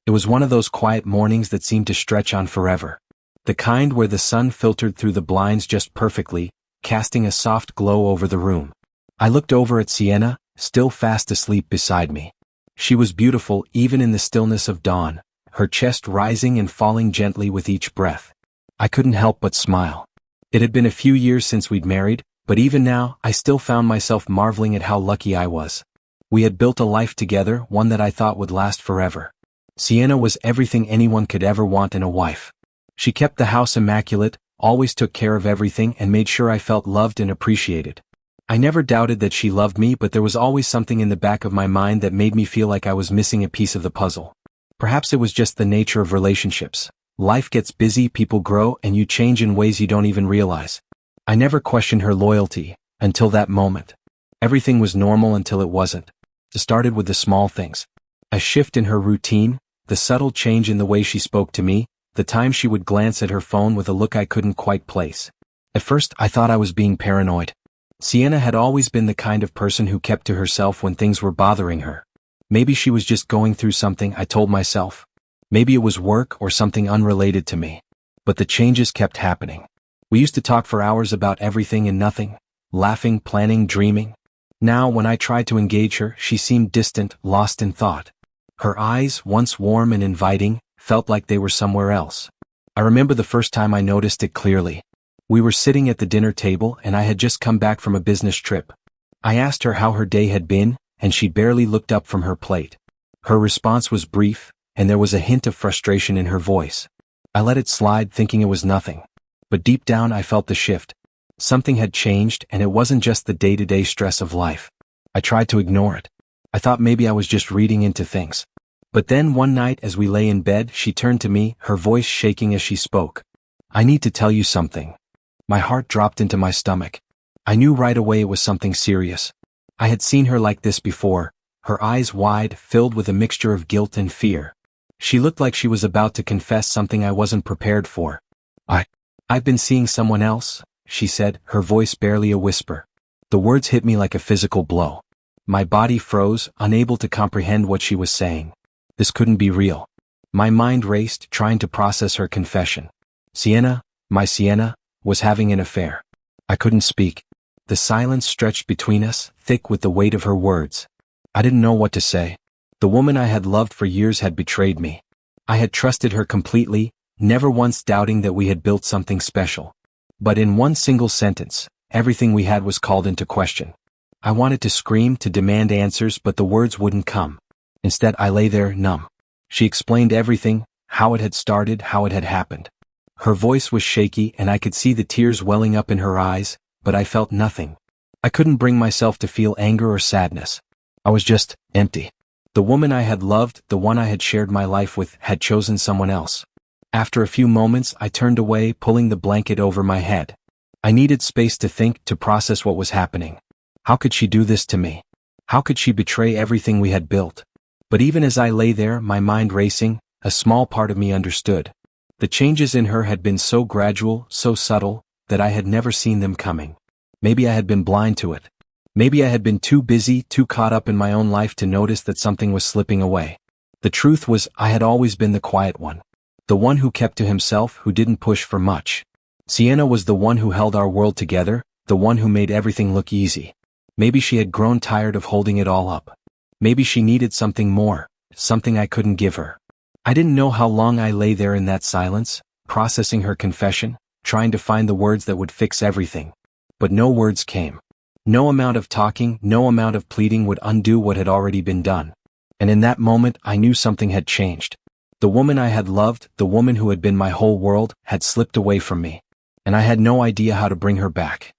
It was one of those quiet mornings that seemed to stretch on forever. The kind where the sun filtered through the blinds just perfectly, casting a soft glow over the room. I looked over at Sienna, still fast asleep beside me. She was beautiful even in the stillness of dawn, her chest rising and falling gently with each breath. I couldn't help but smile. It had been a few years since we'd married, but even now, I still found myself marveling at how lucky I was. We had built a life together, one that I thought would last forever. Sienna was everything anyone could ever want in a wife. She kept the house immaculate, always took care of everything and made sure I felt loved and appreciated. I never doubted that she loved me, but there was always something in the back of my mind that made me feel like I was missing a piece of the puzzle. Perhaps it was just the nature of relationships. Life gets busy, people grow, and you change in ways you don't even realize. I never questioned her loyalty, until that moment. Everything was normal until it wasn't. It started with the small things. A shift in her routine, the subtle change in the way she spoke to me, the time she would glance at her phone with a look I couldn't quite place. At first, I thought I was being paranoid. Sienna had always been the kind of person who kept to herself when things were bothering her. Maybe she was just going through something, I told myself. Maybe it was work or something unrelated to me. But the changes kept happening. We used to talk for hours about everything and nothing, laughing, planning, dreaming. Now, when I tried to engage her, she seemed distant, lost in thought. Her eyes, once warm and inviting, felt like they were somewhere else. I remember the first time I noticed it clearly. We were sitting at the dinner table and I had just come back from a business trip. I asked her how her day had been, and she barely looked up from her plate. Her response was brief, and there was a hint of frustration in her voice. I let it slide, thinking it was nothing. But deep down I felt the shift. Something had changed, and it wasn't just the day-to-day stress of life. I tried to ignore it. I thought maybe I was just reading into things. But then one night as we lay in bed, she turned to me, her voice shaking as she spoke. "I need to tell you something." My heart dropped into my stomach. I knew right away it was something serious. I had seen her like this before, her eyes wide, filled with a mixture of guilt and fear. She looked like she was about to confess something I wasn't prepared for. I've been seeing someone else," she said, her voice barely a whisper. The words hit me like a physical blow. My body froze, unable to comprehend what she was saying. This couldn't be real. My mind raced, trying to process her confession. Sienna, my Sienna, was having an affair. I couldn't speak. The silence stretched between us, thick with the weight of her words. I didn't know what to say. The woman I had loved for years had betrayed me. I had trusted her completely, never once doubting that we had built something special. But in one single sentence, everything we had was called into question. I wanted to scream, to demand answers, but the words wouldn't come. Instead, I lay there, numb. She explained everything, how it had started, how it had happened. Her voice was shaky and I could see the tears welling up in her eyes, but I felt nothing. I couldn't bring myself to feel anger or sadness. I was just empty. The woman I had loved, the one I had shared my life with, had chosen someone else. After a few moments, I turned away, pulling the blanket over my head. I needed space to think, to process what was happening. How could she do this to me? How could she betray everything we had built? But even as I lay there, my mind racing, a small part of me understood. The changes in her had been so gradual, so subtle, that I had never seen them coming. Maybe I had been blind to it. Maybe I had been too busy, too caught up in my own life to notice that something was slipping away. The truth was, I had always been the quiet one. The one who kept to himself, who didn't push for much. Sienna was the one who held our world together, the one who made everything look easy. Maybe she had grown tired of holding it all up. Maybe she needed something more, something I couldn't give her. I didn't know how long I lay there in that silence, processing her confession, trying to find the words that would fix everything. But no words came. No amount of talking, no amount of pleading would undo what had already been done. And in that moment, I knew something had changed. The woman I had loved, the woman who had been my whole world, had slipped away from me. And I had no idea how to bring her back.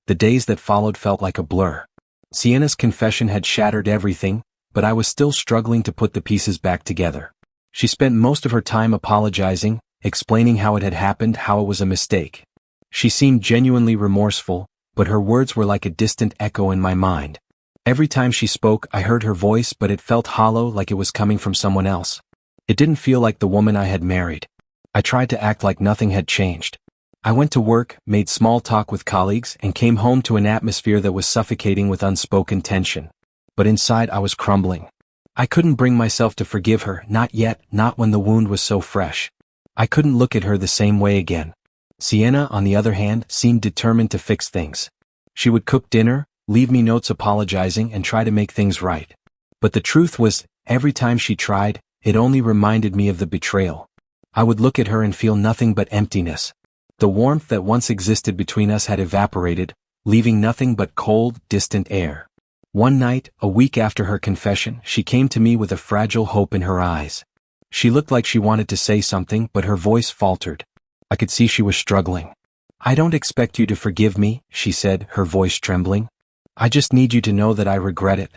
The days that followed felt like a blur. Sienna's confession had shattered everything, but I was still struggling to put the pieces back together. She spent most of her time apologizing, explaining how it had happened, how it was a mistake. She seemed genuinely remorseful, but her words were like a distant echo in my mind. Every time she spoke, I heard her voice, but it felt hollow, like it was coming from someone else. It didn't feel like the woman I had married. I tried to act like nothing had changed. I went to work, made small talk with colleagues, and came home to an atmosphere that was suffocating with unspoken tension. But inside I was crumbling. I couldn't bring myself to forgive her, not yet, not when the wound was so fresh. I couldn't look at her the same way again. Sienna, on the other hand, seemed determined to fix things. She would cook dinner, leave me notes apologizing, and try to make things right. But the truth was, every time she tried, it only reminded me of the betrayal. I would look at her and feel nothing but emptiness. The warmth that once existed between us had evaporated, leaving nothing but cold, distant air. One night, a week after her confession, she came to me with a fragile hope in her eyes. She looked like she wanted to say something, but her voice faltered. I could see she was struggling. "I don't expect you to forgive me," she said, her voice trembling. "I just need you to know that I regret it.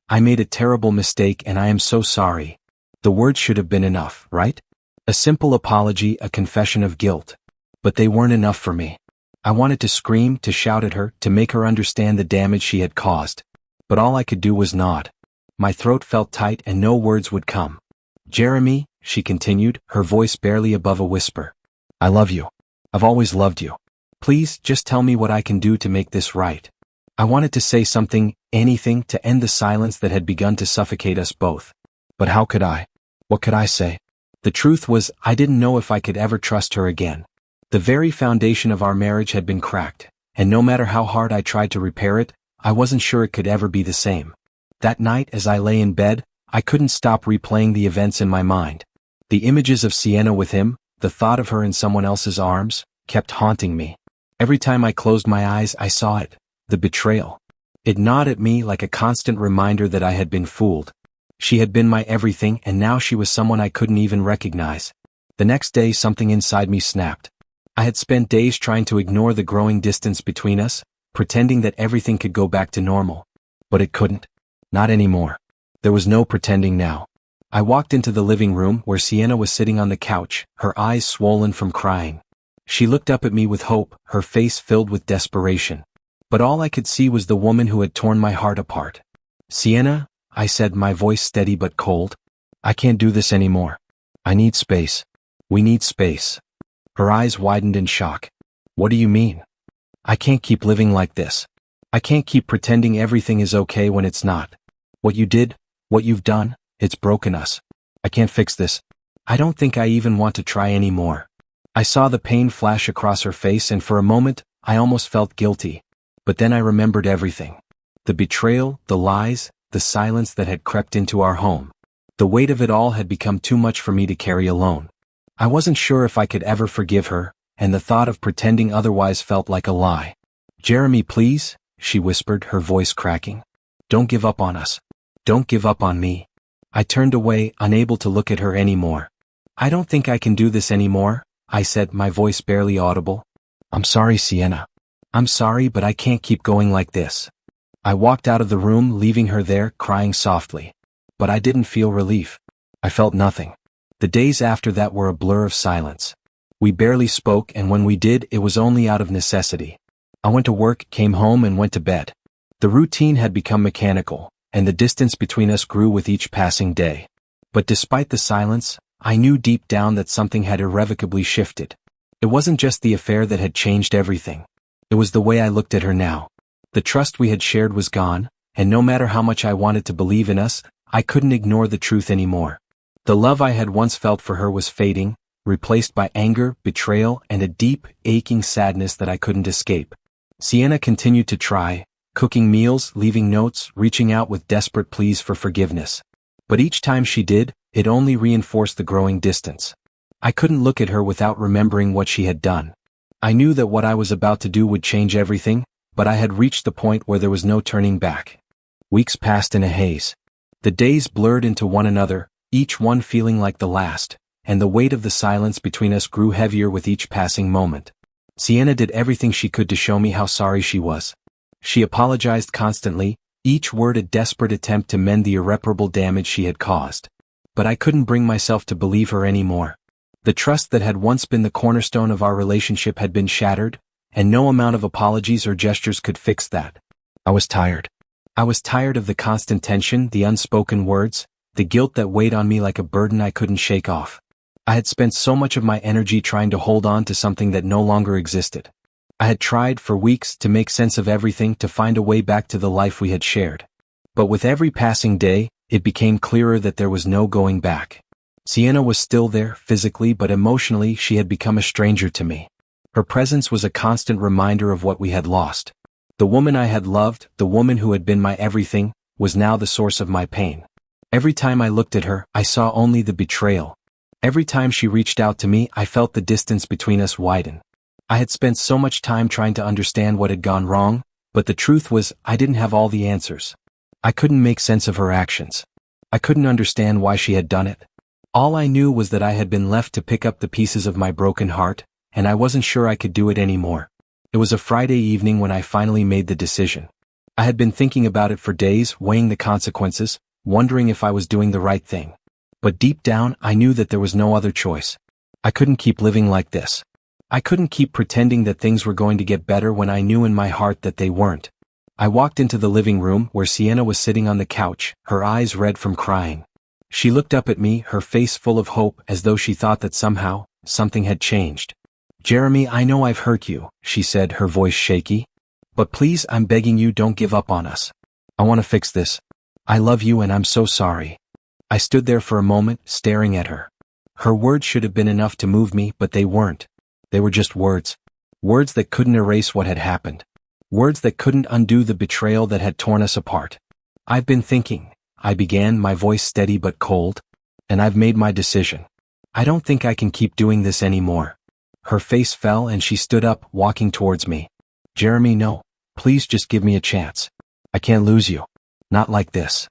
I made a terrible mistake and I am so sorry." The words should have been enough, right? A simple apology, a confession of guilt. But they weren't enough for me. I wanted to scream, to shout at her, to make her understand the damage she had caused. But all I could do was nod. My throat felt tight and no words would come. "Jeremy," she continued, her voice barely above a whisper. "I love you. I've always loved you. Please, just tell me what I can do to make this right." I wanted to say something, anything, to end the silence that had begun to suffocate us both. But how could I? What could I say? The truth was, I didn't know if I could ever trust her again. The very foundation of our marriage had been cracked, and no matter how hard I tried to repair it, I wasn't sure it could ever be the same. That night, as I lay in bed, I couldn't stop replaying the events in my mind. The images of Sienna with him, the thought of her in someone else's arms, kept haunting me. Every time I closed my eyes, I saw it, the betrayal. It gnawed at me like a constant reminder that I had been fooled. She had been my everything, and now she was someone I couldn't even recognize. The next day, something inside me snapped. I had spent days trying to ignore the growing distance between us, pretending that everything could go back to normal. But it couldn't. Not anymore. There was no pretending now. I walked into the living room where Sienna was sitting on the couch, her eyes swollen from crying. She looked up at me with hope, her face filled with desperation. But all I could see was the woman who had torn my heart apart. "Sienna," I said, my voice steady but cold. "I can't do this anymore. I need space. We need space." Her eyes widened in shock. "What do you mean? I can't keep living like this. I can't keep pretending everything is okay when it's not. What you did, what you've done, it's broken us. I can't fix this. I don't think I even want to try anymore." I saw the pain flash across her face, and for a moment, I almost felt guilty. But then I remembered everything. The betrayal, the lies, the silence that had crept into our home. The weight of it all had become too much for me to carry alone. I wasn't sure if I could ever forgive her, and the thought of pretending otherwise felt like a lie. "Jeremy, please," she whispered, her voice cracking. "Don't give up on us. Don't give up on me." I turned away, unable to look at her anymore. "I don't think I can do this anymore," I said, my voice barely audible. "I'm sorry, Sienna. I'm sorry, but I can't keep going like this." I walked out of the room, leaving her there, crying softly. But I didn't feel relief. I felt nothing. The days after that were a blur of silence. We barely spoke, and when we did, it was only out of necessity. I went to work, came home, and went to bed. The routine had become mechanical, and the distance between us grew with each passing day. But despite the silence, I knew deep down that something had irrevocably shifted. It wasn't just the affair that had changed everything. It was the way I looked at her now. The trust we had shared was gone, and no matter how much I wanted to believe in us, I couldn't ignore the truth anymore. The love I had once felt for her was fading, replaced by anger, betrayal, and a deep, aching sadness that I couldn't escape. Sienna continued to try, cooking meals, leaving notes, reaching out with desperate pleas for forgiveness. But each time she did, it only reinforced the growing distance. I couldn't look at her without remembering what she had done. I knew that what I was about to do would change everything, but I had reached the point where there was no turning back. Weeks passed in a haze. The days blurred into one another, each one feeling like the last, and the weight of the silence between us grew heavier with each passing moment. Sienna did everything she could to show me how sorry she was. She apologized constantly, each word a desperate attempt to mend the irreparable damage she had caused. But I couldn't bring myself to believe her anymore. The trust that had once been the cornerstone of our relationship had been shattered, and no amount of apologies or gestures could fix that. I was tired. I was tired of the constant tension, the unspoken words, the guilt that weighed on me like a burden I couldn't shake off. I had spent so much of my energy trying to hold on to something that no longer existed. I had tried for weeks to make sense of everything, to find a way back to the life we had shared. But with every passing day, it became clearer that there was no going back. Sienna was still there, physically, but emotionally she had become a stranger to me. Her presence was a constant reminder of what we had lost. The woman I had loved, the woman who had been my everything, was now the source of my pain. Every time I looked at her, I saw only the betrayal. Every time she reached out to me, I felt the distance between us widen. I had spent so much time trying to understand what had gone wrong, but the truth was, I didn't have all the answers. I couldn't make sense of her actions. I couldn't understand why she had done it. All I knew was that I had been left to pick up the pieces of my broken heart, and I wasn't sure I could do it anymore. It was a Friday evening when I finally made the decision. I had been thinking about it for days, weighing the consequences, wondering if I was doing the right thing. But deep down, I knew that there was no other choice. I couldn't keep living like this. I couldn't keep pretending that things were going to get better when I knew in my heart that they weren't. I walked into the living room where Sienna was sitting on the couch, her eyes red from crying. She looked up at me, her face full of hope, as though she thought that somehow, something had changed. "Jeremy, I know I've hurt you," she said, her voice shaky. "But please, I'm begging you, don't give up on us. I want to fix this. I love you and I'm so sorry." I stood there for a moment, staring at her. Her words should have been enough to move me, but they weren't. They were just words. Words that couldn't erase what had happened. Words that couldn't undo the betrayal that had torn us apart. "I've been thinking," I began, my voice steady but cold, "and I've made my decision. I don't think I can keep doing this anymore." Her face fell and she stood up, walking towards me. "Jeremy, no. Please just give me a chance. I can't lose you. Not like this."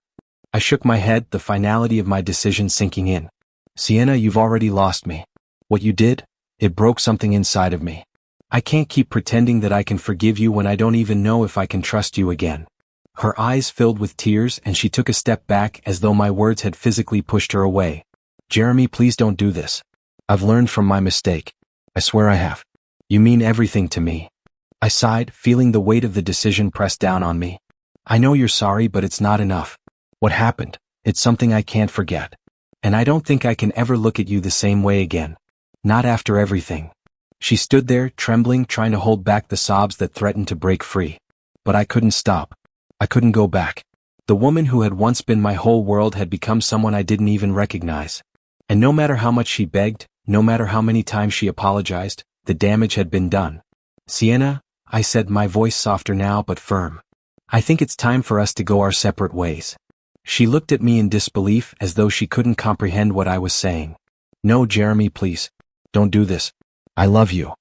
I shook my head, the finality of my decision sinking in. "Sienna, you've already lost me. What you did, it broke something inside of me. I can't keep pretending that I can forgive you when I don't even know if I can trust you again." Her eyes filled with tears and she took a step back as though my words had physically pushed her away. "Jeremy, please don't do this. I've learned from my mistake. I swear I have. You mean everything to me." I sighed, feeling the weight of the decision press down on me. "I know you're sorry, but it's not enough. What happened, it's something I can't forget. And I don't think I can ever look at you the same way again. Not after everything." She stood there, trembling, trying to hold back the sobs that threatened to break free. But I couldn't stop. I couldn't go back. The woman who had once been my whole world had become someone I didn't even recognize. And no matter how much she begged, no matter how many times she apologized, the damage had been done. "Sienna," I said, my voice softer now but firm. "I think it's time for us to go our separate ways." She looked at me in disbelief, as though she couldn't comprehend what I was saying. "No, Jeremy, please. Don't do this. I love you."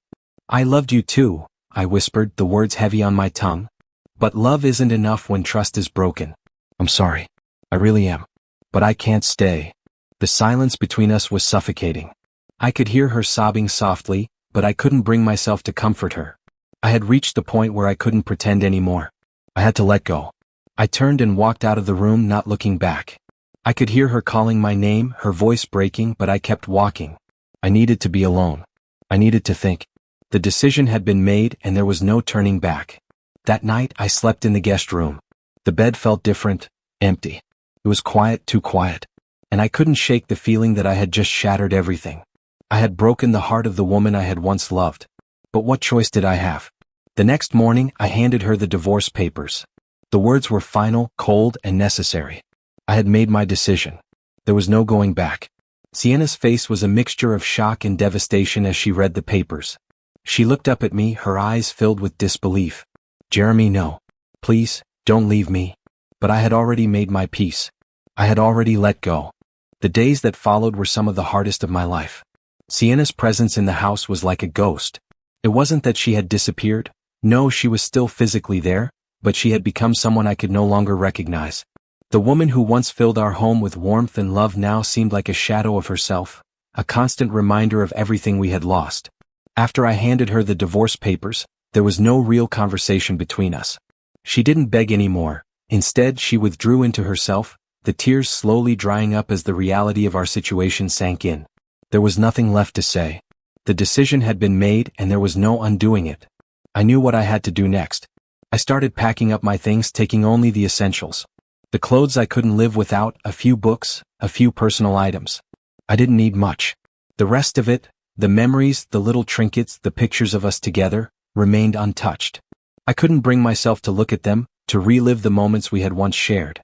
"I loved you too," I whispered, the words heavy on my tongue. "But love isn't enough when trust is broken. I'm sorry. I really am. But I can't stay." The silence between us was suffocating. I could hear her sobbing softly, but I couldn't bring myself to comfort her. I had reached the point where I couldn't pretend anymore. I had to let go. I turned and walked out of the room, not looking back. I could hear her calling my name, her voice breaking, but I kept walking. I needed to be alone. I needed to think. The decision had been made and there was no turning back. That night I slept in the guest room. The bed felt different, empty. It was quiet, too quiet. And I couldn't shake the feeling that I had just shattered everything. I had broken the heart of the woman I had once loved. But what choice did I have? The next morning I handed her the divorce papers. The words were final, cold, and necessary. I had made my decision. There was no going back. Sienna's face was a mixture of shock and devastation as she read the papers. She looked up at me, her eyes filled with disbelief. "Jeremy, no. Please, don't leave me." But I had already made my peace. I had already let go. The days that followed were some of the hardest of my life. Sienna's presence in the house was like a ghost. It wasn't that she had disappeared. No, she was still physically there, but she had become someone I could no longer recognize. The woman who once filled our home with warmth and love now seemed like a shadow of herself, a constant reminder of everything we had lost. After I handed her the divorce papers, there was no real conversation between us. She didn't beg anymore. Instead, she withdrew into herself, the tears slowly drying up as the reality of our situation sank in. There was nothing left to say. The decision had been made and there was no undoing it. I knew what I had to do next. I started packing up my things, taking only the essentials. The clothes I couldn't live without, a few books, a few personal items. I didn't need much. The rest of it, the memories, the little trinkets, the pictures of us together, remained untouched. I couldn't bring myself to look at them, to relive the moments we had once shared.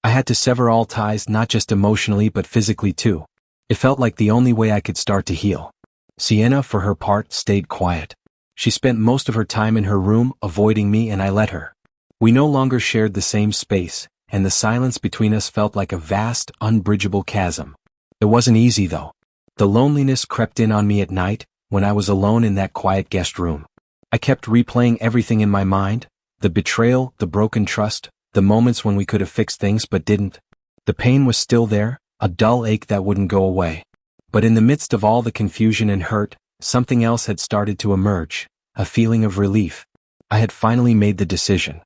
I had to sever all ties, not just emotionally but physically too. It felt like the only way I could start to heal. Sienna, for her part, stayed quiet. She spent most of her time in her room, avoiding me, and I let her. We no longer shared the same space, and the silence between us felt like a vast, unbridgeable chasm. It wasn't easy though. The loneliness crept in on me at night, when I was alone in that quiet guest room. I kept replaying everything in my mind, the betrayal, the broken trust, the moments when we could have fixed things but didn't. The pain was still there, a dull ache that wouldn't go away. But in the midst of all the confusion and hurt, something else had started to emerge, a feeling of relief. I had finally made the decision.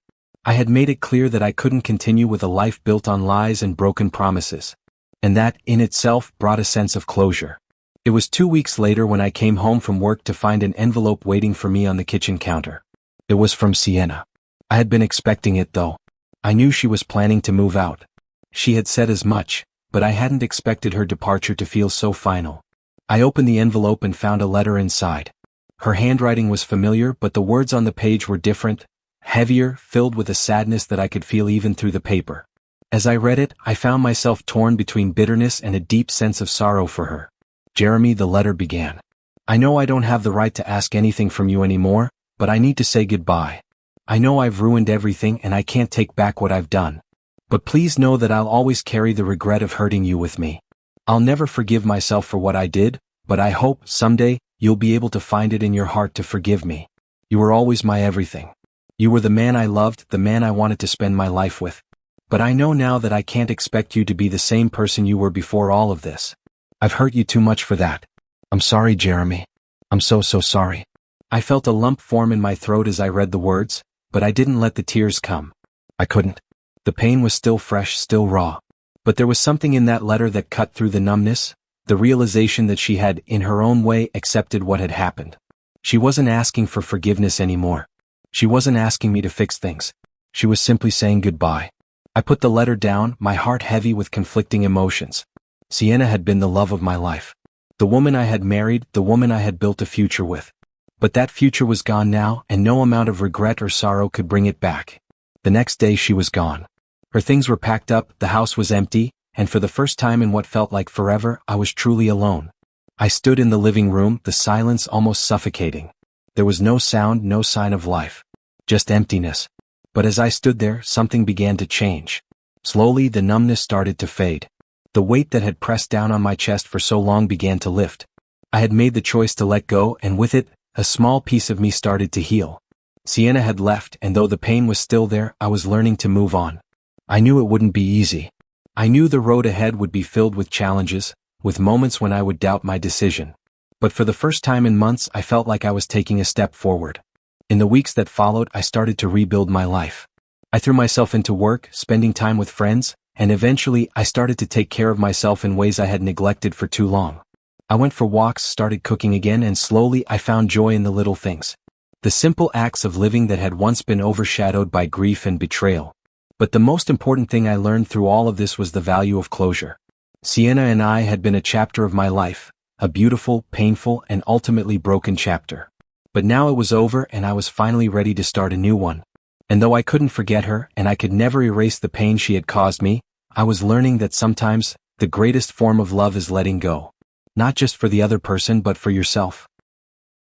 I had made it clear that I couldn't continue with a life built on lies and broken promises. And that, in itself, brought a sense of closure. It was 2 weeks later when I came home from work to find an envelope waiting for me on the kitchen counter. It was from Sienna. I had been expecting it though. I knew she was planning to move out. She had said as much, but I hadn't expected her departure to feel so final. I opened the envelope and found a letter inside. Her handwriting was familiar, but the words on the page were different, heavier, filled with a sadness that I could feel even through the paper. As I read it, I found myself torn between bitterness and a deep sense of sorrow for her. Jeremy, the letter began. I know I don't have the right to ask anything from you anymore, but I need to say goodbye. I know I've ruined everything and I can't take back what I've done. But please know that I'll always carry the regret of hurting you with me. I'll never forgive myself for what I did, but I hope, someday, you'll be able to find it in your heart to forgive me. You were always my everything. You were the man I loved, the man I wanted to spend my life with. But I know now that I can't expect you to be the same person you were before all of this. I've hurt you too much for that. I'm sorry, Jeremy. I'm so sorry. I felt a lump form in my throat as I read the words, but I didn't let the tears come. I couldn't. The pain was still fresh, still raw. But there was something in that letter that cut through the numbness, the realization that she had, in her own way, accepted what had happened. She wasn't asking for forgiveness anymore. She wasn't asking me to fix things. She was simply saying goodbye. I put the letter down, my heart heavy with conflicting emotions. Sienna had been the love of my life. The woman I had married, the woman I had built a future with. But that future was gone now, and no amount of regret or sorrow could bring it back. The next day she was gone. Her things were packed up, the house was empty, and for the first time in what felt like forever, I was truly alone. I stood in the living room, the silence almost suffocating. There was no sound, no sign of life. Just emptiness. But as I stood there, something began to change. Slowly, the numbness started to fade. The weight that had pressed down on my chest for so long began to lift. I had made the choice to let go, and with it, a small piece of me started to heal. Sienna had left, and though the pain was still there, I was learning to move on. I knew it wouldn't be easy. I knew the road ahead would be filled with challenges, with moments when I would doubt my decision. But for the first time in months, I felt like I was taking a step forward. In the weeks that followed, I started to rebuild my life. I threw myself into work, spending time with friends, and eventually I started to take care of myself in ways I had neglected for too long. I went for walks, started cooking again, and slowly I found joy in the little things. The simple acts of living that had once been overshadowed by grief and betrayal. But the most important thing I learned through all of this was the value of closure. Sienna and I had been a chapter of my life, a beautiful, painful, and ultimately broken chapter. But now it was over and I was finally ready to start a new one. And though I couldn't forget her and I could never erase the pain she had caused me, I was learning that sometimes, the greatest form of love is letting go. Not just for the other person but for yourself.